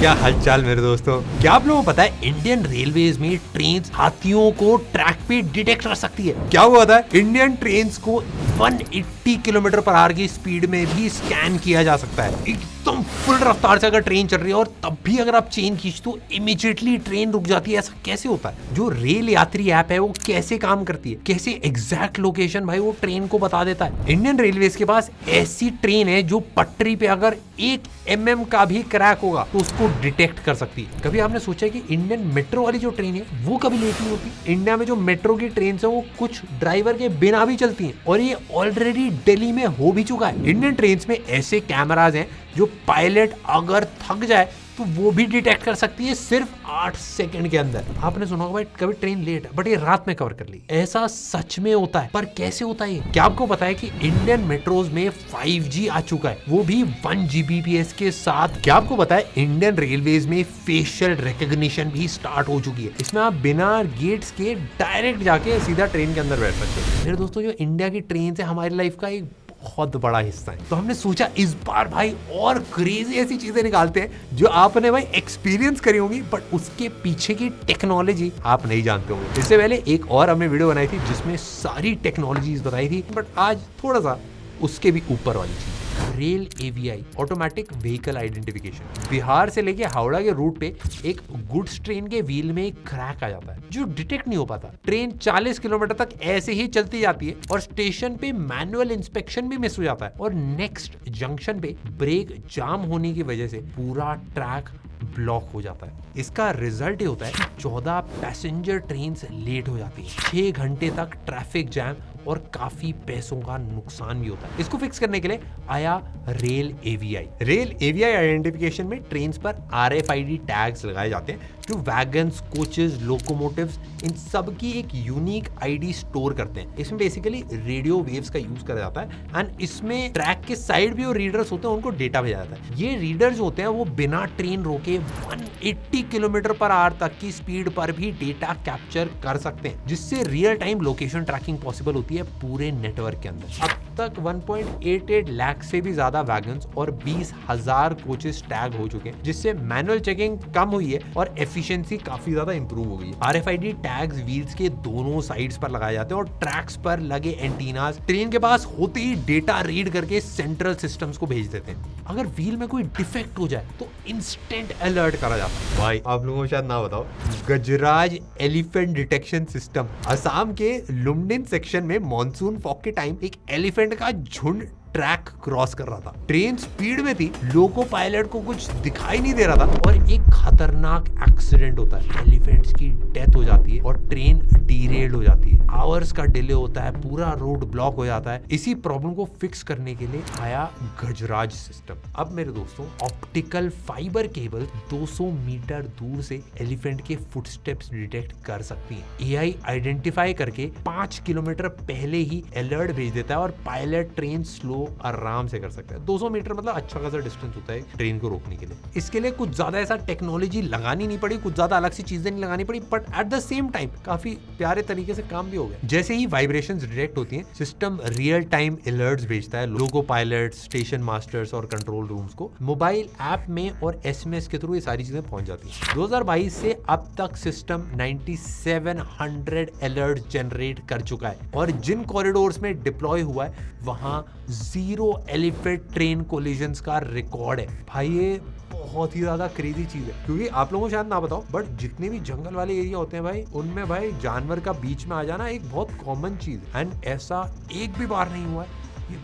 क्या हालचाल मेरे दोस्तों। क्या आप लोगों को पता है इंडियन रेलवेज में ट्रेन हाथियों को ट्रैक पे डिटेक्ट कर सकती है। क्या हुआ था, इंडियन ट्रेन को 180 किलोमीटर पर आवर की स्पीड में भी स्कैन किया जा सकता है। एकदम फुल रफ्तार से अगर ट्रेन चल रही है और तब भी अगर आप चेन खींच तो इमीडिएटली ट्रेन रुक जाती है। ऐसा कैसे होता है? जो रेल यात्री ऐप है वो कैसे काम करती है, कैसे एग्जैक्ट लोकेशन भाई वो ट्रेन को बता देता है। इंडियन रेलवेज के पास ऐसी ट्रेन है जो पटरी पे अगर 1 mm का भी क्रैक होगा तो उसको डिटेक्ट कर सकती है। कभी आपने सोचा है कि इंडियन मेट्रो वाली जो ट्रेन है वो कभी लेट नहीं होती? इंडिया में जो मेट्रो की ट्रेन है वो कुछ ड्राइवर के बिना भी चलती हैं और ये ऑलरेडी दिल्ली में हो भी चुका है। इंडियन ट्रेन में ऐसे कैमराज हैं जो पायलट अगर थक जाए तो वो भी डिटेक्ट कर सकती है सिर्फ 8 सेकंड के अंदर। आपने सुना होगा भाई कभी ट्रेन लेट है बट ये रात में कवर कर ली। ऐसा सच में होता है, पर कैसे होता है? क्या आपको पता है कि इंडियन मेट्रोज में 5G आ चुका है, वो भी 1 Gbps के साथ। क्या आपको पता है इंडियन रेलवेज में फेशियल रिकॉग्निशन भी स्टार्ट हो चुकी है। इसमें आप बिना गेट्स के डायरेक्ट जाके सीधा ट्रेन के अंदर बैठ सकते हो। मेरे दोस्तों, जो इंडिया की ट्रेन है हमारी लाइफ का एक बहुत बड़ा हिस्सा है, तो हमने सोचा इस बार भाई और क्रेजी ऐसी चीजें निकालते हैं जो आपने भाई एक्सपीरियंस करी होंगी बट उसके पीछे की टेक्नोलॉजी आप नहीं जानते होंगे। इससे पहले एक और हमने वीडियो बनाई थी जिसमें सारी टेक्नोलॉजीज बताई थी, बट आज थोड़ा सा उसके भी ऊपर वाली चीज, rail AVI, automatic vehicle identification. Bihar से लेके हावड़ा के रूट पे एक गुड्स ट्रेन के व्हील में एक क्रैक आ जाता है जो डिटेक्ट नहीं हो पाता। ट्रेन 40 किलोमीटर तक ऐसे ही चलती जाती है और स्टेशन पे मैनुअल इंस्पेक्शन भी मिस हो जाता है और नेक्स्ट जंक्शन पे ब्रेक जाम होने की वजह से पूरा ट्रैक ब्लॉक हो जाता है। इसका रिजल्ट ये होता है कि 14 पैसेंजर ट्रेन लेट हो जाती है, 6 घंटे तक ट्रैफिक जैम और काफी पैसों का नुकसान भी होता है। इसको फिक्स करने के लिए आया rail AVI. Rail AVI identification में ट्रेन पर RFID टैग्स लगाए जाते हैं जो वैगन्स, कोचेस, लोकोमोटिव्स, इन सब की एक यूनिक आईडी स्टोर करते हैं। इसमें बेसिकली रेडियो वेव्स का यूज करा जाता है एंड इसमें ट्रैक के साइड भी जो रीडर्स होते हैं उनको डेटा भेजा जाता है। ये रीडर्स होते हैं वो बिना ट्रेन रोके 180 किलोमीटर पर आवर तक की स्पीड पर भी डेटा कैप्चर कर सकते हैं, जिससे real time location tracking possible होती है पूरे नेटवर्क के अंदर। अब तक 1.88 लाख से भी ज्यादा वैगन्स और 20,000 कोचेस टैग हो चुके हैं, जिससे मैनुअल चेकिंग कम हुई है और एफिशिएंसी काफी ज्यादा इंप्रूव हो गई है। RFID टैग्स व्हील्स के दोनों साइड्स पर लगाए जाते हैं और ट्रैक्स पर लगे एंटीनास ट्रेन के पास होते ही डेटा रीड करके सेंट्रल सिस्टम्स को भेज देते हैं। अगर व्हील में कोई डिफेक्ट हो जाए तो इंस्टेंट अलर्ट करा जाता है। भाई आप लोगों को शायद ना बताओ, गजराज एलिफेंट डिटेक्शन सिस्टम। असम के लुमडिन सेक्शन में मॉनसून फॉग के टाइम एक एलिफेंट का झुंड ट्रैक क्रॉस कर रहा था। ट्रेन स्पीड में थी, लोको पायलट को कुछ दिखाई नहीं दे रहा था और एक खतरनाक एक्सीडेंट होता है। एलिफेंट्स की डेथ हो जाती है और ट्रेन डीरेल्ड हो जाती है। आवर्स का डिले होता है, पूरा रोड ब्लॉक हो जाता है। इसी प्रॉब्लम को फिक्स करने के लिए आया गजराज सिस्टम। अब मेरे दोस्तों, ऑप्टिकल फाइबर केबल 200 मीटर दूर से एलिफेंट के फुटस्टेप्स डिटेक्ट कर सकती है। AI आइडेंटिफाई करके 5 किलोमीटर पहले ही अलर्ट भेज देता है और पायलट ट्रेन स्लो आराम से कर सकता है। 200 मीटर मतलब अच्छा खासा डिस्टेंस होता है ट्रेन को रोकने के लिए। इसके लिए कुछ ज्यादा ऐसा टेक्नोलॉजी लगानी नहीं पड़ी, कुछ ज्यादा अलग सी चीजें नहीं लगानी पड़ी, but at the same time काफी प्यारे तरीके से काम भी हो गया। जैसे ही वाइब्रेशंस डिटेक्ट होती हैं, सिस्टम रियल टाइम अलर्ट्स भेजता है लोको पायलट, स्टेशन मास्टर्स और कंट्रोल रूम्स को। मोबाइल ऐप में और SMS के थ्रू ये सारी चीजें पहुंच जाती हैं। 2022 से अब तक सिस्टम 9700 अलर्ट जनरेट कर चुका है और जिन कॉरिडोर्स में डिप्लॉय हुआ है वहां 0 एलिफेंट ट्रेन कोलिजन्स का रिकॉर्ड है। भाई ये बहुत ही ज्यादा क्रेजी चीज है, क्योंकि आप लोगों को शायद ना बताओ बट जितने भी जंगल वाले एरिया होते हैं भाई, उनमें भाई जानवर का बीच में आ जाना एक बहुत कॉमन चीज है एंड ऐसा एक भी बार नहीं हुआ है। ये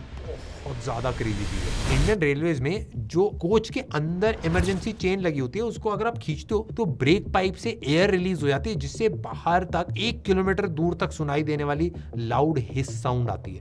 बहुत ज्यादा क्रेजी चीज है। इंडियन रेलवेज में जो कोच के अंदर इमरजेंसी चेन लगी होती है उसको अगर आप खींचते हो तो ब्रेक पाइप से एयर रिलीज हो जाती है, जिससे बाहर तक 1 किलोमीटर दूर तक सुनाई देने वाली लाउड हिस साउंड आती है।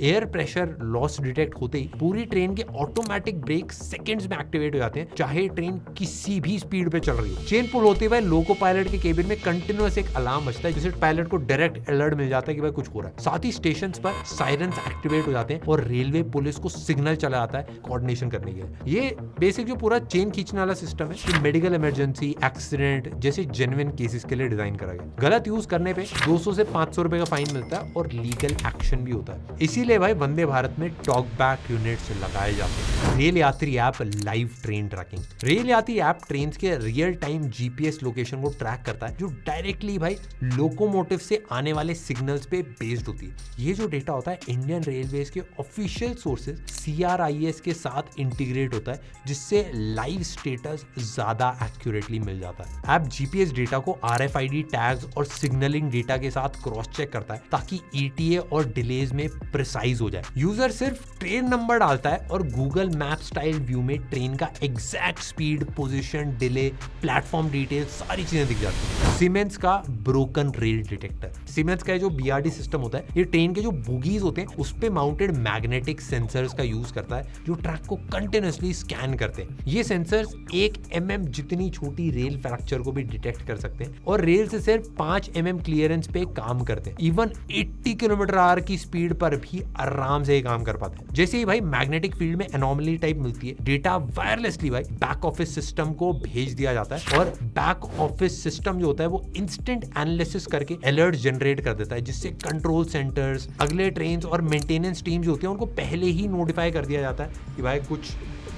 एयर प्रेशर लॉस डिटेक्ट होते ही पूरी ट्रेन के ऑटोमेटिक ब्रेक सेकंड्स में एक्टिवेट हो जाते हैं, चाहे ट्रेन किसी भी स्पीड पे चल रही हो। चेन पुल होते हुए लोको पायलट के केबिन में कंटिन्यूअस एक अलार्म बजता है, जिससे पायलट को डायरेक्ट अलर्ट मिल जाता है कि भाई कुछ हो रहा है। साथ ही स्टेशन पर सायरन्स एक्टिवेट हो जाते हैं और रेलवे पुलिस को सिग्नल चला जाता है कोऑर्डिनेशन करने के लिए। ये बेसिक जो पूरा चेन खींचने वाला सिस्टम है कि मेडिकल इमरजेंसी, एक्सीडेंट जैसे जेन्युइन केसेस के लिए डिजाइन करा गया। गलत यूज करने पे 200 से 500 रुपए का फाइन मिलता है और लीगल एक्शन भी होता है। इसीलिए भाई वंदे भारत में टॉक बैक यूनिट्स लगाए जाते हैं। Rail Yatri app live train tracking. Rail Yatri app train के रियल टाइम जीपीएस लोकेशन को ट्रैक करता है, जो डायरेक्टली भाई लोकोमोटिव से आने वाले सिग्नल्स पे बेस्ड होती है। ये जो डेटा होता है इंडियन रेलवेज के ऑफिशियल सोर्सेज CRIS के साथ इंटीग्रेट होता है, जिससे लाइव स्टेटस ज्यादा एक्यूरेटली मिल जाता है। ऐप जीपीएस डेटा को RFID टैग्स और सिग्नलिंग डेटा के साथ क्रॉस चेक करता है ताकि ETA और डिलेज में प्रिसाइज हो जाए। यूजर सिर्फ ट्रेन नंबर डालता है और गूगल मैप स्टाइल व्यू में ट्रेन का exact speed, position, delay, platform detail सारी चीजें दिख जाती है। सीमेंस का ब्रोकन रेल डिटेक्टर। सीमेंस का जो BRD सिस्टम होता है, ये ट्रेन के जो बोगीज होते हैं उस पे माउंटेड मैग्नेटिक सेंसर्स का यूज करता है, जो ट्रैक को कंटिन्यूअसली स्कैन करते हैं। ये सेंसर्स 1 mm जितनी छोटी रेल फ्रैक्चर को भी डिटेक्ट कर सकते हैं और रेल से सिर्फ 5 mm क्लियरेंस पे काम करते हैं। इवन 80 km/h की स्पीड पर भी आराम से काम कर पाते हैं। जैसे ही भाई मैग्नेटिक फील्ड में एनोमली टाइप मिलती है, डेटा वायरलेसली भाई बैक ऑफिस सिस्टम को भेज दिया जाता है और बैक ऑफिस सिस्टम जो होता है वो इंस्टेंट एनालिसिस करके अलर्ट जनरेट कर देता है, जिससे कंट्रोल सेंटर्स, अगले ट्रेन और मेंटेनेंस टीम जो होती है उनको पहले ही नोटिफाई कर दिया जाता है कि भाई कुछ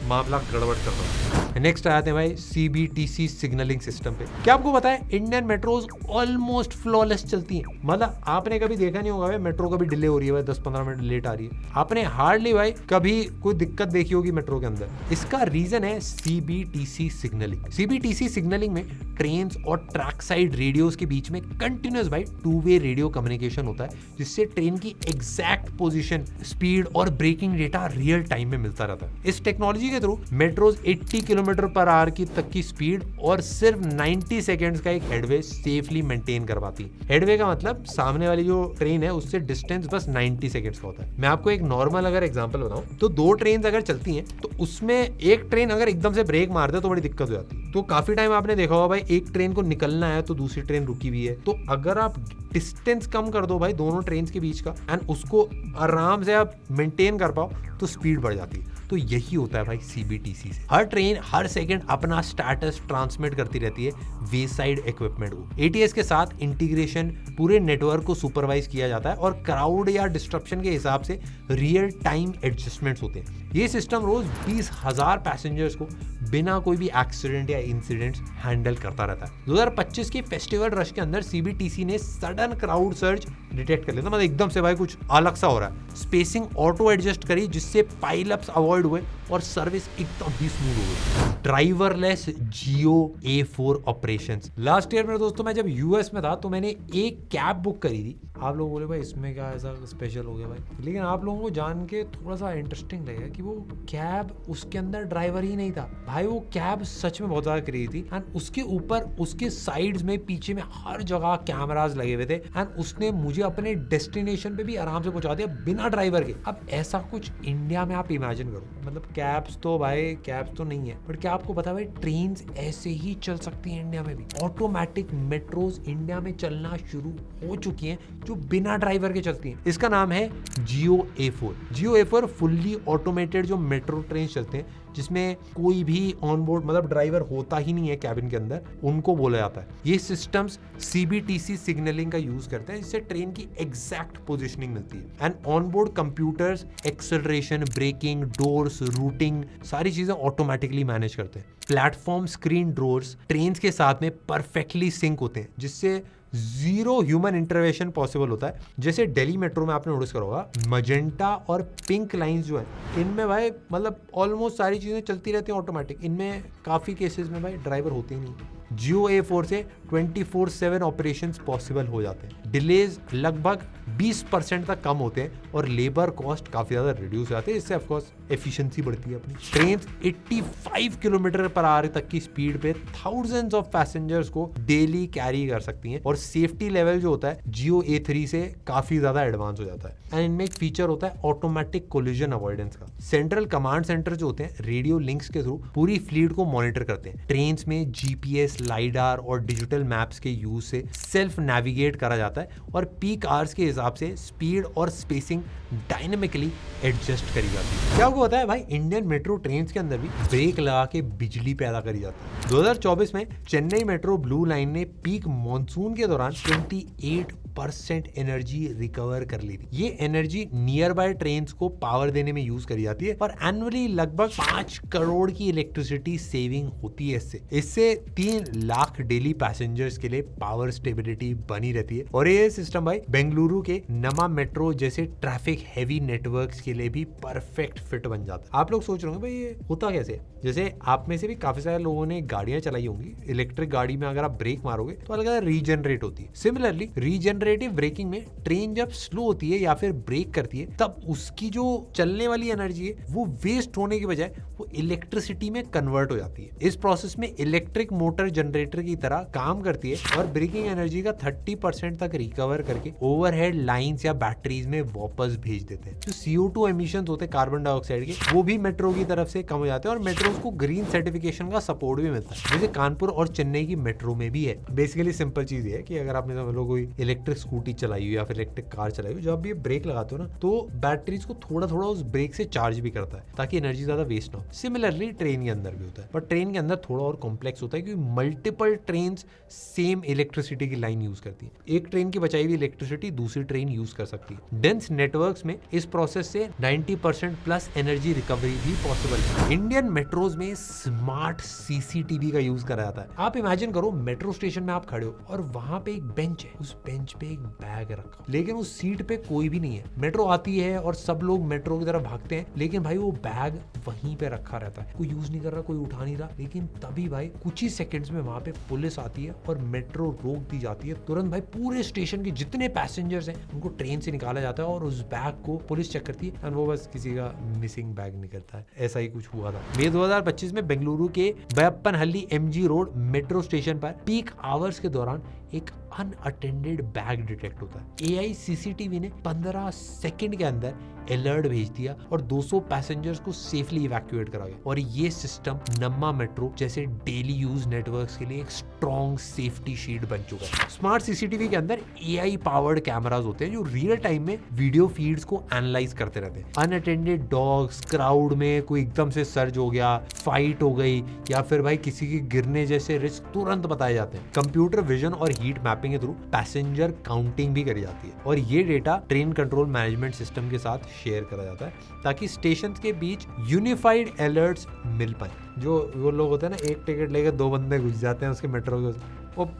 मामला गड़बड़ कर रहा है। नेक्स्ट आते हैं भाई CBTC सिग्नलिंग सिस्टम पे। क्या आपको पता है इंडियन मेट्रोज ऑलमोस्ट फ्लॉलेस चलती हैं? मतलब आपने कभी देखा नहीं होगा भाई मेट्रो कभी डिले हो रही है, भाई 10-15 मिनट लेट आ रही है। आपने हार्डली भाई कभी कोई दिक्कत देखी होगी मेट्रो के अंदर। इसका रीजन है CBTC सिग्नलिंग। CBTC सिग्नलिंग में ट्रेन और ट्रैक साइड रेडियोस के बीच में कंटिन्यूअस भाई 2-वे रेडियो कम्युनिकेशन होता है, जिससे ट्रेन की एग्जैक्ट पोजीशन, स्पीड और ब्रेकिंग डेटा रियल टाइम में मिलता रहता है। इस टेक्नोलॉजी के थ्रू मेट्रोज 80 km/h की तक की स्पीड और सिर्फ 90 सेकेंड्स का एक हेडवे सेफली मेंटेन कर पाती है। हेडवे का मतलब सामने वाली जो ट्रेन है उससे डिस्टेंस बस 90 सेकेंड्स का होता है। मैं आपको एक नॉर्मल अगर एग्जांपल बताऊं तो 2 ट्रेन अगर चलती हैं तो उसमें एक ट्रेन अगर एकदम से ब्रेक मार दे तो बड़ी दिक्कत हो जाती है। तो काफी टाइम आपने देखा होगा भाई एक ट्रेन को निकलना है तो दूसरी ट्रेन रुकी हुई है, तो अगर आप डिस्टेंस कम कर दो भाई दोनों ट्रेन के बीच का एंड उसको आराम से आप मेंटेन कर पाओ तो स्पीड बढ़ जाती है। तो यही होता है भाई CBTC से। हर ट्रेन हर सेकंड अपना स्टेटस ट्रांसमिट करती रहती है वे साइड इक्विपमेंट को। ATS के साथ इंटीग्रेशन पूरे नेटवर्क को सुपरवाइज किया जाता है और क्राउड या डिस्ट्रप्शन के हिसाब से रियल टाइम एडजस्टमेंट्स होते हैं। ये सिस्टम रोज 20,000 पैसेंजर्स को बिना कोई भी एक्सीडेंट या इंसिडेंट्स हैंडल करता रहता है। 2025 के फेस्टिवल रश के अंदर CBTC ने सडन क्राउड सर्ज डिटेक्ट कर लिया था, मतलब एकदम से भाई कुछ अलग सा हो रहा है। स्पेसिंग ऑटो एडजस्ट करी जिससे पाइलअप्स अवॉइड हुए और सर्विस एकदम ही स्मूथ हो गई। Driverless Jio A4 operations. Last year मेरे दोस्तों मैं जब US में था तो मैंने एक कैब बुक करी थी। आप लोग बोले भाई इसमें क्या ऐसा स्पेशल हो गया भाई, लेकिन आप लोगों को जान के थोड़ा सा इंटरेस्टिंग लगेगा कि वो कैब उसके अंदर ड्राइवर ही नहीं था भाई। वो कैब सच में बहुत ज्यादा करी थी एंड उसके ऊपर उसके साइड्स में पीछे में हर जगह कैमरास लगे हुए थे एंड उसने मुझे अपने डेस्टिनेशन पे भी आराम से पहुंचा दिया बिना ड्राइवर के। अब ऐसा कुछ इंडिया में आप इमेजिन करो, मतलब कैब्स तो नहीं है, बट क्या आपको पता है भाई ट्रेन ऐसे ही चल सकती है इंडिया में भी। ऑटोमेटिक मेट्रोज इंडिया में चलना शुरू हो चुकी हैं जो बिना ड्राइवर के चलती हैं। इसका नाम है Jio A4। Jio A4 fully automated जो मेट्रो ट्रेन चलते हैं जिसमें कोई भी ऑन बोर्ड मतलब ड्राइवर होता ही नहीं है कैबिन के अंदर, उनको बोला जाता है। ये सिस्टम्स CBTC सिग्नलिंग का यूज करते हैं जिससे ट्रेन की एग्जैक्ट पोजीशनिंग मिलती है and on board computers acceleration, braking, doors, routing सारी चीजें ऑटोमेटिकली मैनेज करते हैं। प्लेटफॉर्म स्क्रीन डोर्स ट्रेन के साथ में परफेक्टली सिंक होते हैं जिससे 0 ह्यूमन इंटरवेंशन पॉसिबल होता है। जैसे दिल्ली मेट्रो में आपने नोटिस करा होगा मजेंटा और पिंक लाइंस जो है इनमें भाई मतलब ऑलमोस्ट सारी चीजें चलती रहती हैं ऑटोमेटिक। इनमें काफी केसेस में भाई ड्राइवर होते ही नहीं। Jio A4 से 24/7 ऑपरेशंस पॉसिबल हो जाते हैं। डिलेज लगभग 20% तक कम होते हैं और लेबर कॉस्ट काफी ज्यादा रिड्यूस हो जाते हैं। इससे ऑफकोर्स एफिशिएंसी बढ़ती है अपनी। ट्रेन 85 km/h तक की स्पीड पे थाउजेंड्स ऑफ पैसेंजर्स को डेली कैरी कर सकती हैं और सेफ्टी लेवल जो होता है Jio A3 से काफी ज्यादा एडवांस हो जाता है एंड इनमें एक फीचर होता है ऑटोमेटिक कोलिजन अवॉइडेंस का। सेंट्रल कमांड सेंटर जो होते हैं रेडियो लिंक्स के थ्रू पूरी फ्लीट को मॉनिटर करते हैं। ट्रेन में GPS लाइडार और डिजिटल मैप्स के यूज से सेल्फ नेविगेट करा जाता है और पीक आवर्स के हिसाब से स्पीड और स्पेसिंग डायनेमिकली एडजस्ट करी जाती है। क्या आपको पता है भाई, इंडियन मेट्रो ट्रेन के अंदर भी ब्रेक लगा के बिजली पैदा करी जाती है। 2024 में चेन्नई मेट्रो ब्लू लाइन ने पीक मॉनसून के दौरान 28% एनर्जी रिकवर कर ली थी। ये एनर्जी नियर बाय ट्रेन को पावर देने में यूज करी जाती है और एनुअली लगभग 5 करोड़ की इलेक्ट्रिसिटी सेविंग होती है। इससे 3 लाख डेली पैसेंजर्स के लिए पावर स्टेबिलिटी बनी रहती है। और ये सिस्टम भाई बेंगलुरु के नमा मेट्रो जैसे ट्रैफिक हेवी नेटवर्क्स के लिए भी परफेक्ट फिट बन जाता है। आप लोग सोच रहे होंगे भाई ये होता कैसे? जैसे आप में से भी काफी सारे लोगों ने गाड़ियां चलाई होंगी। इलेक्ट्रिक गाड़ी में अगर आप ब्रेक मारोगे तो अलग रीजनरेट होती है। सिमिलरली रीजनरेटिव ब्रेकिंग में ट्रेन जब स्लो होती है या फिर ब्रेक करती है तब उसकी जो चलने वाली एनर्जी है वो वेस्ट होने की बजाय वो इलेक्ट्रिसिटी में कन्वर्ट हो जाती है। इस प्रोसेस में इलेक्ट्रिक मोटर जनरेटर की तरह काम करती है और ब्रेकिंग एनर्जी का 30% तक रिकवर करके ओवरहेड लाइंस या बैटरीज में वापस भेज देते हैं। जो CO2 एमिशन होते हैं कार्बन डाइऑक्साइड के, वो भी मेट्रो की तरफ से कम हो जाते हैं और मेट्रो को ग्रीन सर्टिफिकेशन का सपोर्ट भी मिलता है, जैसे कानपुर और चेन्नई की मेट्रो में भी है। बेसिकली सिंपल चीज है कि अगर आपने समझ लो कोई इलेक्ट्रिक स्कूटी चलाई हो या फिर इलेक्ट्रिक कार चलाई हो, जब ये ब्रेक लगाते हो ना तो बैटरीज को थोड़ा थोड़ा उस ब्रेक से चार्ज भी करता है ताकि एनर्जी ज्यादा वेस्ट ना हो। सिमिलरली ट्रेन के अंदर भी होता है, पर ट्रेन के अंदर थोड़ा और कॉम्प्लेक्स होता है क्योंकि मल्टीपल ट्रेन सेम इलेक्ट्रिसिटी की लाइन यूज करती है। एक ट्रेन की बचाई हुई इलेक्ट्रिसिटी दूसरी ट्रेन यूज कर सकती है। डेंस नेटवर्क्स में इस प्रोसेस से 90% प्लस एनर्जी रिकवरी भी पॉसिबल है। इंडियन मेट्रोज में स्मार्ट CCTV का यूज करा जाता है। आप इमेजिन करो मेट्रो स्टेशन में आप खड़े हो और वहां पे एक बेंच है, उस बेंच पे एक बैग रखा, लेकिन उस सीट पे कोई भी नहीं है। मेट्रो आती है और सब लोग मेट्रो की तरफ भागते हैं, लेकिन भाई वो बैग वहीं पे रखा रहता है, कोई यूज नहीं कर रहा, कोई उठा नहीं रहा। लेकिन तभी भाई कुछ ही सेकंड्स में वहां पे पुलिस आती है और मेट्रो रोक दी जाती है। तुरंत भाई पूरे स्टेशन के जितने पैसेंजर्स हैं उनको ट्रेन से निकाला जाता है और उस बैग को पुलिस चेक करती है और वो बस किसी का मिसिंग बैग निकलता है। ऐसा ही कुछ हुआ था। मई 2025 में बेंगलुरु के बैप्पनहल्ली MG रोड मेट्रो स्टेशन पर पीक आवर्स के दौरान एक अनअटेंडेड बैग डिटेक्ट होता है। AI CCTV ने 15 सेकंड के अंदर अलर्ट भेज दिया और 200 पैसेंजर्स को सेफली इवैक्यूएट करा गया। और ये सिस्टम नम्मा मेट्रो जैसे डेली यूज नेटवर्क्स के लिए एक स्ट्रॉन्ग सेफ्टी शील्ड बन चुका है। स्मार्ट CCTV के अंदर AI पावर्ड कैमरास होते हैं जो रियल टाइम में वीडियो फीड्स को एनालाइज करते रहते हैं। अनअटेंडेड डॉग्स, क्राउड में कोई एकदम से सर्ज हो गया, फाइट हो गई या फिर भाई किसी के गिरने जैसे रिस्क तुरंत बताए जाते हैं। कंप्यूटर विजन और हीट मैपिंग के थ्रू पैसेंजर काउंटिंग भी करी जाती है और ये data train control management system के साथ शेयर करा जाता है ताकि स्टेशन के बीच यूनिफाइड अलर्ट्स मिल पाए। जो वो लोग होते हैं ना, एक टिकट लेकर 2 बंदे घुस जाते हैं उसके मेट्रो के, वो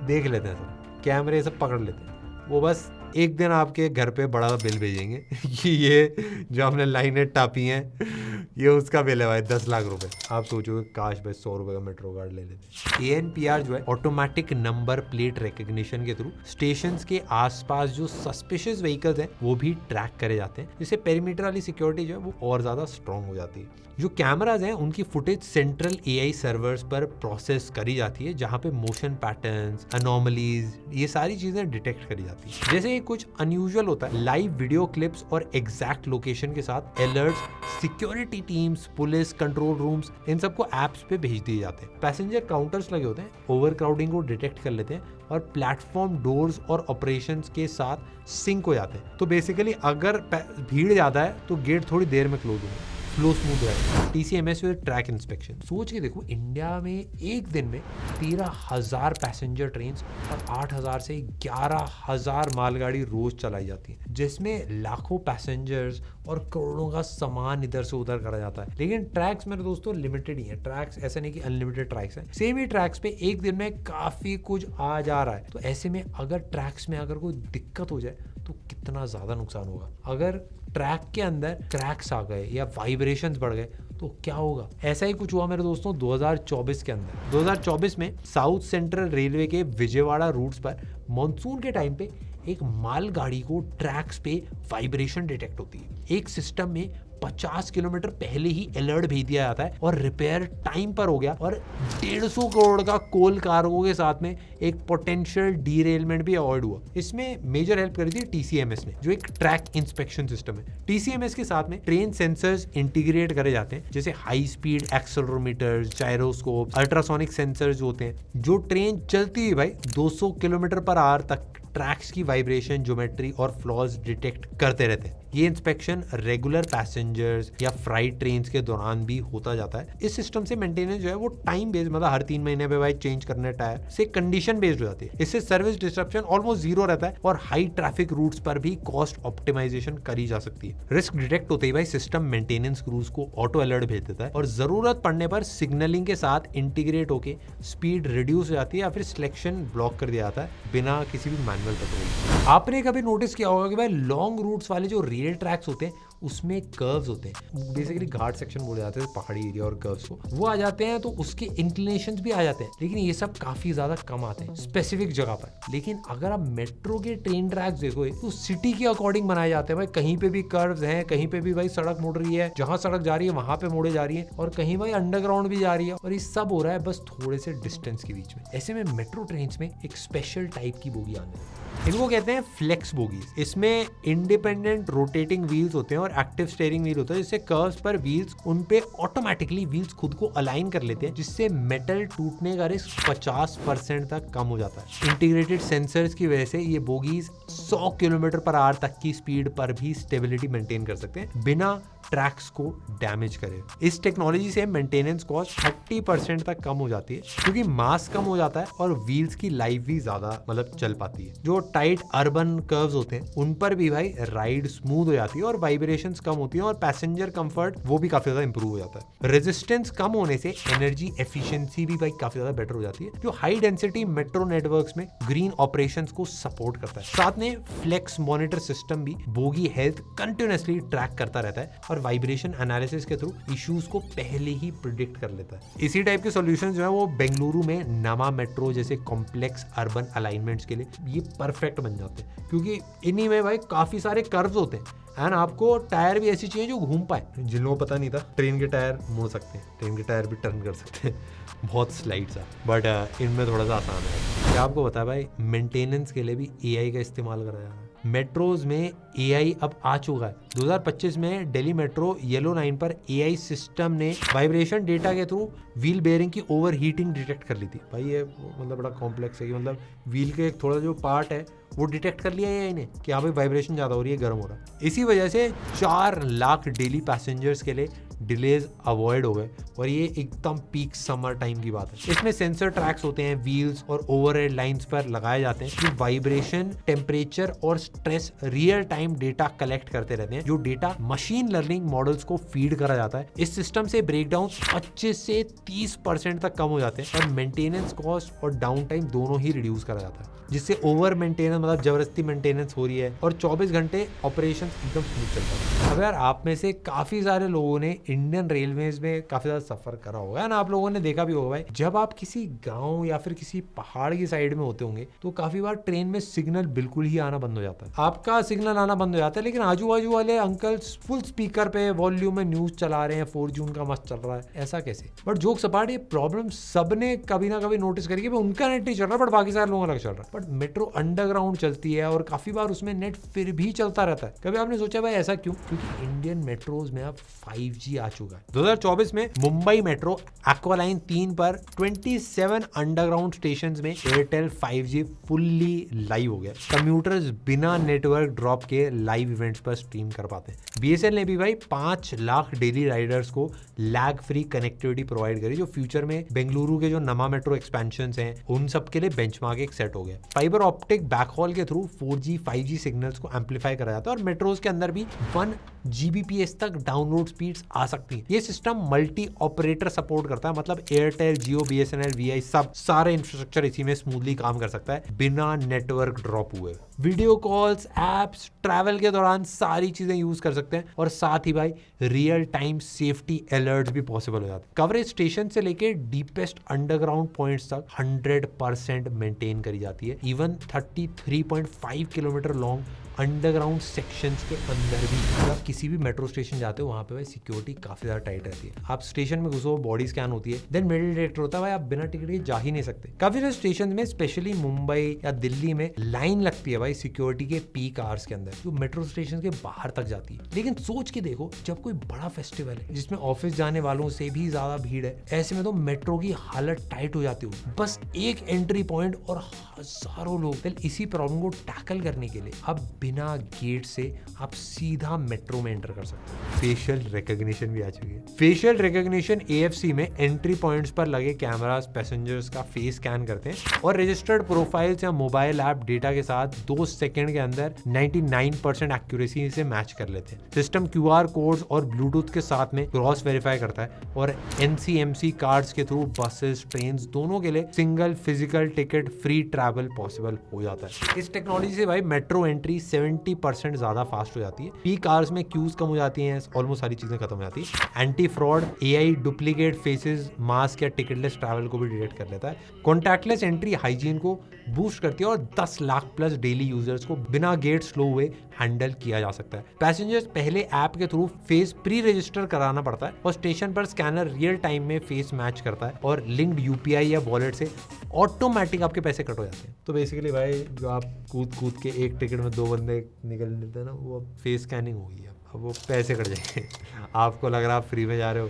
देख लेते हैं, सब कैमरे सब पकड़ लेते हैं। वो बस एक दिन आपके घर पे बड़ा बिल भेजेंगे कि ये जो हमने लाइनें टापी हैं ये उसका बिल है भाई 10 लाख रुपए। आप सोचोगे काश भाई 100 रुपए का मेट्रो कार्ड ले लेते। ANPR जो है ऑटोमेटिक नंबर प्लेट रिकग्निशन के थ्रू स्टेशंस के आसपास जो सस्पिशियस व्हीकल्स हैं वो भी ट्रैक करे जाते हैं, जिससे पेरीमीटर वाली सिक्योरिटी जो है वो और ज्यादा स्ट्रॉन्ग हो जाती है। जो कैमराज हैं उनकी फुटेज सेंट्रल AI सर्वर्स पर प्रोसेस करी जाती है जहां पे मोशन पैटर्न्स, अनोमलीज, ये सारी चीजें डिटेक्ट करी जाती है। जैसे कुछ अनयूजुअल होता है, लाइव वीडियो क्लिप्स और एग्जैक्ट लोकेशन के साथ alerts security teams, police, control rooms, इन सबको एप्स पे भेज दिए जाते हैं। पैसेंजर काउंटर्स लगे होते हैं, ओवर क्राउडिंग को डिटेक्ट कर लेते हैं और प्लेटफॉर्म डोर्स और ऑपरेशंस के साथ सिंक हो जाते हैं। तो बेसिकली अगर भीड़ ज्यादा है तो गेट थोड़ी देर में क्लोज होगा, फ्लो स्मूथ रहेगा। TCMS with track inspection. सोच के देखो, इंडिया में एक दिन में 13,000 पैसेंजर ट्रेन और 8,000 से 11,000 मालगाड़ी रोज चलाई जाती है, जिसमें लाखों पैसेंजर्स और करोड़ों का सामान इधर से उधर करा जाता है। लेकिन ट्रैक्स मेरे दोस्तों लिमिटेड ही है। ट्रैक्स ऐसा नहीं कि अनलिमिटेड ट्रैक्स हैं। सेम ही ट्रैक्स पे एक दिन में काफी कुछ आ जा रहा है, तो ऐसे में अगर ट्रैक्स में अगर कोई दिक्कत हो जाए तो कितना ज्यादा नुकसान होगा। अगर ट्रैक के अंदर क्रैक्स आ गए या वाइब्रेशंस बढ़ गए तो क्या होगा। ऐसा ही कुछ हुआ मेरे दोस्तों 2024 के अंदर। 2024 में साउथ सेंट्रल रेलवे के विजयवाड़ा रूट्स पर मॉनसून के टाइम पे एक मालगाड़ी को ट्रैक्स पे वाइब्रेशन डिटेक्ट होती है। एक सिस्टम में 50 किलोमीटर पहले ही अलर्ट भेज दिया जाता है और रिपेयर टाइम पर हो गया, और 150 करोड़ का कोल कार्गो के साथ में एक पोटेंशियल डीरेलमेंट भी अवॉइड हुआ। इसमें मेजर हेल्प करी थी TCMS ने, जो एक ट्रैक इंस्पेक्शन सिस्टम है। TCMS के साथ में ट्रेन सेंसर्स इंटीग्रेट करे जाते हैं, जैसे high speed accelerometer, gyroscope, ultrasonic sensors होते हैं, जो ट्रेन चलती है भाई 200 किलोमीटर पर आवर तक ट्रैक्स की वाइब्रेशन, ज्योमेट्री और फ्लॉज डिटेक्ट करते रहते हैं। ये इंस्पेक्शन रेगुलर पैसेंजर्स या फ्राइट ट्रेन्स के दौरान भी होता जाता है। इस सिस्टम से मेंटेनेंस जो है वो टाइम बेस्ड, मतलब हर 3 महीने पे भाई चेंज करने टायर से कंडीशन बेस्ड हो जाती है। इससे सर्विस डिस्ट्रप्शन ऑलमोस्ट जीरो रहता है और हाई ट्रैफिक रूट्स पर भी कॉस्ट ऑप्टिमाइजेशन करी जा सकती है। रिस्क डिटेक्ट होते ही भाई सिस्टम मेंटेनेंस क्रूज को ऑटो अलर्ट भेज देता है और जरूरत पड़ने पर सिग्नलिंग के साथ इंटीग्रेट होके स्पीड रिड्यूस हो जाती है या फिर सिलेक्शन ब्लॉक कर दिया जाता है बिना किसी भी मैनुअल पेट्रोल। आपने कभी नोटिस किया होगा कि भाई लॉन्ग रूट्स वाले जो रेल ट्रैक्स होते हैं उसमें कर्व्स होते हैं, बेसिकली घाट सेक्शन बोले जाते हैं पहाड़ी एरिया और कर्व्स को, वो आ जाते हैं तो उसके इंक्लिनेशंस भी आ जाते हैं, लेकिन ये सब काफी ज्यादा कम आते हैं स्पेसिफिक जगह पर। लेकिन अगर आप मेट्रो के ट्रेन ट्रैक्स देखो तो सिटी के अकॉर्डिंग बनाए जाते हैं भाई, कहीं पे भी कर्व्स हैं, कहीं पे भी भाई सड़क मुड़ रही है, जहां सड़क जा रही है वहां पे मुड़े जा रही है, और कहीं भाई अंडरग्राउंड भी जा रही है, और ये सब हो रहा है बस थोड़े से डिस्टेंस के बीच में। ऐसे में मेट्रो ट्रेन में एक स्पेशल टाइप की बोगी आने लगी, इनको कहते हैं फ्लेक्स बोगीज। इसमें इंडिपेंडेंट रोटेटिंग व्हील्स होते हैं और एक्टिव स्टीयरिंग व्हील होता है, जिससे कर्व्स पर व्हील्स उन पे ऑटोमेटिकली व्हील्स खुद को अलाइन कर लेते हैं, जिससे मेटल टूटने का रिस्क 50% तक कम हो जाता है। इंटीग्रेटेड सेंसर्स की वजह से ये बोगीज 100 किलोमीटर पर आवर तक की स्पीड पर भी स्टेबिलिटी मेंटेन कर सकते हैं बिना ट्रैक्स को डैमेज करे। इस टेक्नोलॉजी से मेंटेनेंस कॉस्ट 30% तक कम हो जाती है, क्योंकि मास कम हो जाता है और व्हील्स की लाइफ भी ज्यादा मतलब चल पाती है। जो टाइट अर्बन कर्व्स होते हैं उन पर भी भाई राइड स्मूथ हो जाती है और वाइब्रेशंस कम होती है और पैसेंजर कंफर्ट वो भी काफी ज्यादा इंप्रूव हो जाता है। रेजिस्टेंस कम होने से एनर्जी एफिशिएंसी भी भाई काफी ज्यादा बेटर हो जाती है, जो हाई डेंसिटी मेट्रो नेटवर्क्स में ग्रीन ऑपरेशंस को सपोर्ट करता है। साथ में फ्लेक्स मॉनिटर सिस्टम भी बोगी हेल्थ कंटिन्यूअसली ट्रैक करता रहता है और वाइब्रेशन एनालिसिस के थ्रू इश्यूज को पहले ही प्रिडिक्ट कर लेता है। इसी टाइप के सॉल्यूशंस जो है वो बेंगलुरु में नमा मेट्रो जैसे कॉम्प्लेक्स अर्बन अलाइनमेंट्स के लिए ये परफेक्ट बन जाते हैं, क्योंकि इन्हीं में भाई काफी सारे कर्व्स होते हैं एंड आपको टायर भी ऐसी चाहिए जो घूम पाए। जिन लोगों को पता नहीं था ट्रेन के टायर मुड़ सकते हैं, ट्रेन के टायर भी टर्न कर सकते हैं, बहुत स्लाइड सा, बट इनमें थोड़ा सा आसान है। क्या आपको पता है भाई मेंटेनेंस के लिए भी AI का इस्तेमाल करा जा रहा है। मेट्रोज में AI अब आ चुका है। 2025 में दिल्ली मेट्रो येलो लाइन पर AI सिस्टम ने वाइब्रेशन डेटा के थ्रू व्हील बेयरिंग की ओवर हीटिंग डिटेक्ट कर ली थी। भाई ये मतलब बड़ा कॉम्प्लेक्स है कि मतलब व्हील के एक थोड़ा जो पार्ट है वो डिटेक्ट कर लिया है इन्हें कि हाँ भाई वाइब्रेशन ज़्यादा हो रही है, गर्म हो रहा है। इसी वजह से 4 लाख डेली पैसेंजर्स के लिए डिलेज अवॉइड हो गए और ये एकदम पीक समर टाइम की बात है। इसमें सेंसर ट्रैक्स होते हैं व्हील्स और ओवरहेड लाइंस पर लगाए जाते हैं जो वाइब्रेशन, टेम्परेचर और stress real time data collect करते रहते हैं, जो डेटा मशीन लर्निंग मॉडल्स को फीड करा जाता है। इस सिस्टम से ब्रेकडाउन 25 से 30% तक कम हो जाते हैं और मेंटेनेंस कॉस्ट और डाउन टाइम दोनों ही रिड्यूस करा जाता है, जिससे ओवर मेंटेनेंस मतलब जबरदस्ती मेंटेनेंस हो रही है और 24 घंटे ऑपरेशन एकदम स्मूथ चलता है। अब यार आप में से काफी सारे लोगों ने इंडियन रेलवेज में काफी ज्यादा सफर करा होगा ना, आप लोगों ने देखा भी होगा भाई, जब आप किसी गांव या फिर किसी पहाड़ की साइड में होते होंगे तो काफी बार ट्रेन में सिग्नल बिल्कुल ही आना बंद हो जाता है। आपका सिग्नल आना बंद हो जाता है लेकिन आजू बाजू वाले अंकल फुल स्पीकर पे वॉल्यूम में न्यूज चला रहे हैं, 4 जून का मस्त चल रहा है, ऐसा कैसे? बट जोक सपाट, ये प्रॉब्लम सबने कभी ना कभी नोटिस करी कि उनका नेट नहीं चल रहा बट बाकी सारे लोगों का चल रहा है। बट मेट्रो अंडरग्राउंड चलती है और काफी बार उसमें नेट फिर भी चलता रहता है। कभी आपने सोचा भाई ऐसा क्यों? क्योंकि इंडियन मेट्रोज में अब 5G आ चुका है। 2024 में मुंबई मेट्रो एक्वालाइन 3 पर 27 अंडरग्राउंड स्टेशंस में एयरटेल 5G फुल्ली लाइव हो गया। कम्यूटर्स बिना नेटवर्क ड्रॉप के लाइव इवेंट्स पर स्ट्रीम कर पाते हैं। BSNL ने भी भाई 5 लाख डेली राइडर्स को लैग फ्री कनेक्टिविटी प्रोवाइड करी, जो फ्यूचर में बेंगलुरु के जो नमा मेट्रो एक्सपेंशंस हैं उन सब के लिए बेंचमार्क एक सेट हो गया। फाइबर ऑप्टिक बैकहॉल के थ्रू 4G 5G सिग्नल्स को एम्पलीफाई करा जाता है और मेट्रोज के अंदर भी 1 Gbps तक डाउनलोड स्पीड्स आ सकती है। ये सिस्टम मल्टी ऑपरेटर सपोर्ट करता है, मतलब एयरटेल, जियो, BSNL, VI सब सारे इंफ्रास्ट्रक्चर इसी में स्मूथली काम कर सकता है बिना नेटवर्क ड्रॉप हुए। वीडियो कॉल्स, एप्स, ट्रैवल के दौरान सारी चीजें यूज कर सकते हैं और साथ ही भाई रियल टाइम सेफ्टी अलर्ट्स भी पॉसिबल हो जाते हैं। कवरेज स्टेशन से लेके डीपेस्ट अंडरग्राउंड पॉइंट्स तक 100% मेंटेन करी जाती है। Even 33.5 kilometre long underground sections के अंदर भी। जब आप किसी भी मेट्रो स्टेशन जाते हो वहाँ पे भाई सिक्योरिटी काफी ज्यादा टाइट रहती है। आप स्टेशन में घुसो, बॉडी स्कैन होती है, देन मेटल डिटेक्टर होता है भाई, आप बिना टिकट के जा ही नहीं सकते। काफी सारे स्टेशन में स्पेशली मुंबई या दिल्ली में लाइन लगती है भाई सिक्योरिटी के पीक आवर्स के अंदर, जो मेट्रो स्टेशन के बाहर तक जाती है। लेकिन सोच के देखो, जब कोई बड़ा फेस्टिवल है जिसमें ऑफिस जाने वालों से भी ज्यादा भीड़ है, ऐसे में तो मेट्रो की हालत टाइट हो जाती हो। बस एक एंट्री पॉइंट और हजारों लोग। इसी प्रॉब्लम को टैकल करने के लिए अब बिना गेट से आप सीधा मेट्रो में एंटर कर सकते हो। फेशियल रिकॉग्निशन भी आ चुकी है। फेशियल रिकॉग्निशन AFC में एंट्री पॉइंट्स पर लगे कैमरास पैसेंजर्स का फेस स्कैन करते हैं और रजिस्टर्ड प्रोफाइल्स या मोबाइल ऐप डेटा के साथ 2 सेकंड के अंदर 99% एक्यूरेसी से मैच कर लेते हैं। सिस्टम QR कोड्स और ब्लूटूथ के साथ में क्रॉस वेरीफाई करता है और NCMC कार्ड्स के थ्रू बसेस, ट्रेन दोनों के लिए single physical ticket free travel possible हो जाता है। इस टेक्नोलॉजी से भाई मेट्रो एंट्री 70% ज्यादा फास्ट हो जाती है। पीक आवर्स में क्यूज कम हो जाती हैं, ऑलमोस्ट सारी चीजें खत्म हो जाती है। Anti fraud AI duplicate faces, mask या टिकटलेस ट्रैवल को भी डिटेक्ट कर लेता है। कॉन्टैक्टलेस एंट्री हाइजीन को बूस्ट करती है और 10 लाख प्लस डेली यूजर्स को बिना गेट स्लो हुए हैंडल किया जा सकता है। पैसेंजर्स पहले ऐप के थ्रू फेस प्री रजिस्टर कराना पड़ता है और स्टेशन पर स्कैनर रियल टाइम में फेस मैच करता है और लिंक्ड UPI या वॉलेट से ऑटोमेटिक आपके पैसे कट हो जाते हैं। तो बेसिकली भाई जो आप कूद के एक टिकट में 2 बंदे निकल लेते हैं ना, वो अब फेस स्कैनिंग हो गई है। अब वो पैसे कट जाएंगे। आपको लग रहा है आप फ्री में जा रहे हो,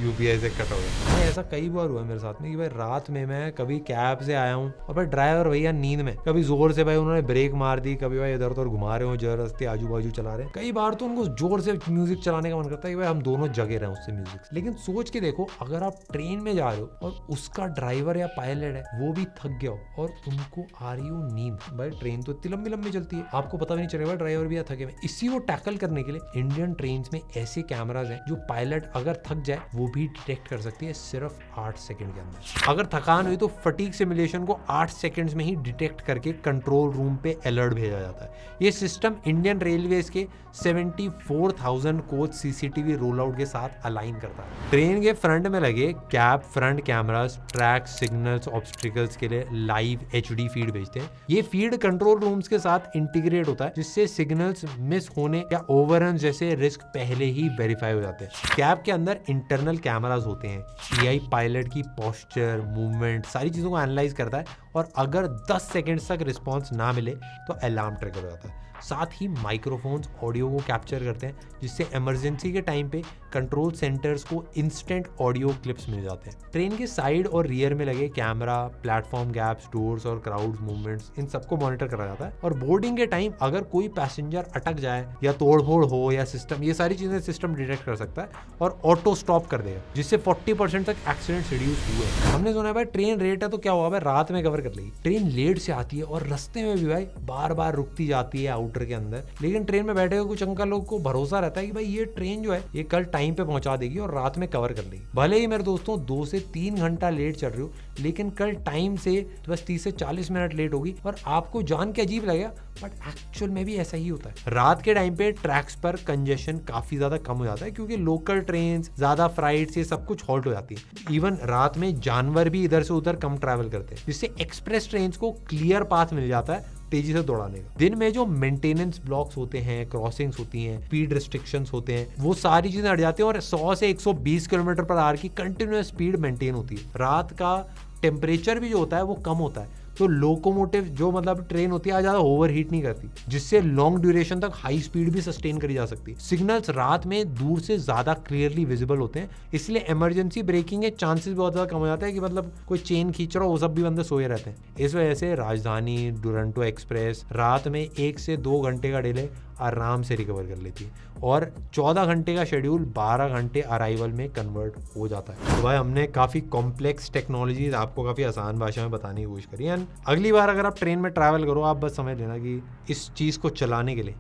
UPI से कट हो गया। ऐसा कई बार हुआ मेरे साथ में कि भाई रात में मैं कभी कैब से आया हूँ और भाई ड्राइवर भैया नींद में कभी जोर से भाई उन्होंने ब्रेक मार दी, कभी भाई इधर उधर घुमा रहे हो, जबरदस्ती आजू बाजू चला रहे हैं। कई बार तो उनको जोर से म्यूजिक चलाने का मन करता है कि भाई हम दोनों जगे रहे उससे म्यूजिक। लेकिन सोच के देखो, अगर आप ट्रेन में जा रहे हो और उसका ड्राइवर या पायलट है वो भी थक गया हो और उनको आ रही हो नींद, भाई ट्रेन तो इतनी लंबी लंबी चलती है, आपको पता भी नहीं चलेगा ड्राइवर भी थके हुए। इसी को टैकल करने के लिए इंडियन ट्रेन में ऐसे कैमराज हैं जो पायलट अगर थक जाए वो भी डिटेक्ट कर सकती है सिर्फ 8 सेकंड के अंदर। अगर थकान हुई तो फटीग सिमुलेशन को 8 सेकंड्स में ही डिटेक्ट करके कंट्रोल रूम पे अलर्ट भेजा जाता है। ये सिस्टम इंडियन रेलवेज के 74,000 कोच CCTV रोल आउट के साथ अलाइन करता है। ट्रेन के फ्रंट में लगे cab front cameras track signals obstacles के लिए लाइव HD फीड भेजते हैं। ये फीड कंट्रोल रूम्स के साथ इंटीग्रेट होता है जिससे सिग्नल्स मिस होने या ओवररन जैसे रिस्क पहले ही वेरीफाई हो जाते हैं। कैब के अंदर इंटरनल कैमरास होते हैं। AI पायलट की पोस्चर, मूवमेंट, सारी चीजों को एनालाइज करता है और अगर 10 सेकंड्स तक रिस्पॉन्स ना मिले तो अलार्म ट्रिगर हो जाता है। साथ ही माइक्रोफोन्स ऑडियो को कैप्चर करते हैं जिससे इमरजेंसी के टाइम पे कंट्रोल सेंटर्स को इंस्टेंट ऑडियो क्लिप्स मिल जाते हैं। ट्रेन के साइड और रियर में लगे कैमरा, प्लेटफॉर्म गैप्स, डोर्स और क्राउड मूवमेंट्स, इन सबको मॉनिटर करा जाता है। और बोर्डिंग के टाइम अगर कोई पैसेंजर अटक जाए या तोड़फोड़ हो या सिस्टम, ये सारी चीजें सिस्टम डिटेक्ट कर सकता है और ऑटो स्टॉप कर देगा जिससे 40% तक एक्सीडेंट रिड्यूस हुए। हमने सुना है भाई ट्रेन लेट है तो क्या हुआ भाई, रात में कवर कर लेगी। ट्रेन लेट से आती है और रास्ते में भी भाई बार बार रुकती जाती है आउटर के अंदर, लेकिन ट्रेन में बैठे हुए कुछ अंकल लोग को भरोसा रहता है कि भाई ये ट्रेन जो है ये कल टाइम पे पहुंचा देगी और रात में कवर कर लेगी। भले ही मेरे दोस्तों 2 से 3 घंटा लेट चल रही हो, लेकिन कल टाइम से बस 30 से 40 मिनट लेट होगी और आपको जान के अजीब लगेगा बट एक्चुअल में भी ऐसा ही होता है। रात के टाइम पे ट्रैक्स पर कंजेशन काफी ज्यादा कम हो जाता है क्योंकि लोकल ट्रेन, ज्यादा फ्लाइट्स, ये सब कुछ हॉल्ट हो जाती है। इवन रात में जानवर भी इधर से उधर कम ट्रैवल करते हैं जिससे एक्सप्रेस ट्रेन को क्लियर पाथ मिल जाता है तेजी से दौड़ाने का। दिन में जो मेंटेनेंस ब्लॉक्स होते हैं, क्रॉसिंग्स होती हैं, स्पीड रिस्ट्रिक्शंस होते हैं, वो सारी चीजें हट जाती हैं और 100 से 120 किलोमीटर पर आवर की कंटिन्यूअस स्पीड मेंटेन होती है। रात का टेम्परेचर भी जो होता है वो कम होता है तो लोकोमोटिव जो मतलब ट्रेन होती है ज्यादा ओवर हीट नहीं करती जिससे लॉन्ग ड्यूरेशन तक हाई स्पीड भी सस्टेन करी जा सकती है। सिग्नल्स रात में दूर से ज्यादा क्लियरली विजिबल होते हैं इसलिए इमरजेंसी ब्रेकिंग के चांसेस बहुत ज्यादा कम हो जाते हैं कि मतलब कोई चेन खींच रहा हो वो सब भी बंदे सोए रहते हैं। इस वजह से राजधानी, दुरंतो एक्सप्रेस रात में 1 से 2 घंटे का डिले आराम से रिकवर कर लेती है और 14 घंटे का शेड्यूल 12 घंटे अराइवल में कन्वर्ट हो जाता है। तो भाई हमने काफ़ी कॉम्प्लेक्स टेक्नोलॉजीज आपको काफ़ी आसान भाषा में बताने की कोशिश करी है। अगली बार अगर आप ट्रेन में ट्रैवल करो आप बस समझ लेना कि इस चीज़ को चलाने के लिए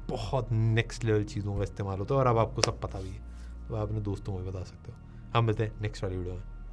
बहुत नेक्स्ट लेवल चीज़ों का इस्तेमाल होता है और अब आपको सब पता भी है तो आप अपने दोस्तों को भी बता सकते हो। हम मिलते हैं नेक्स्ट वाली वीडियो में।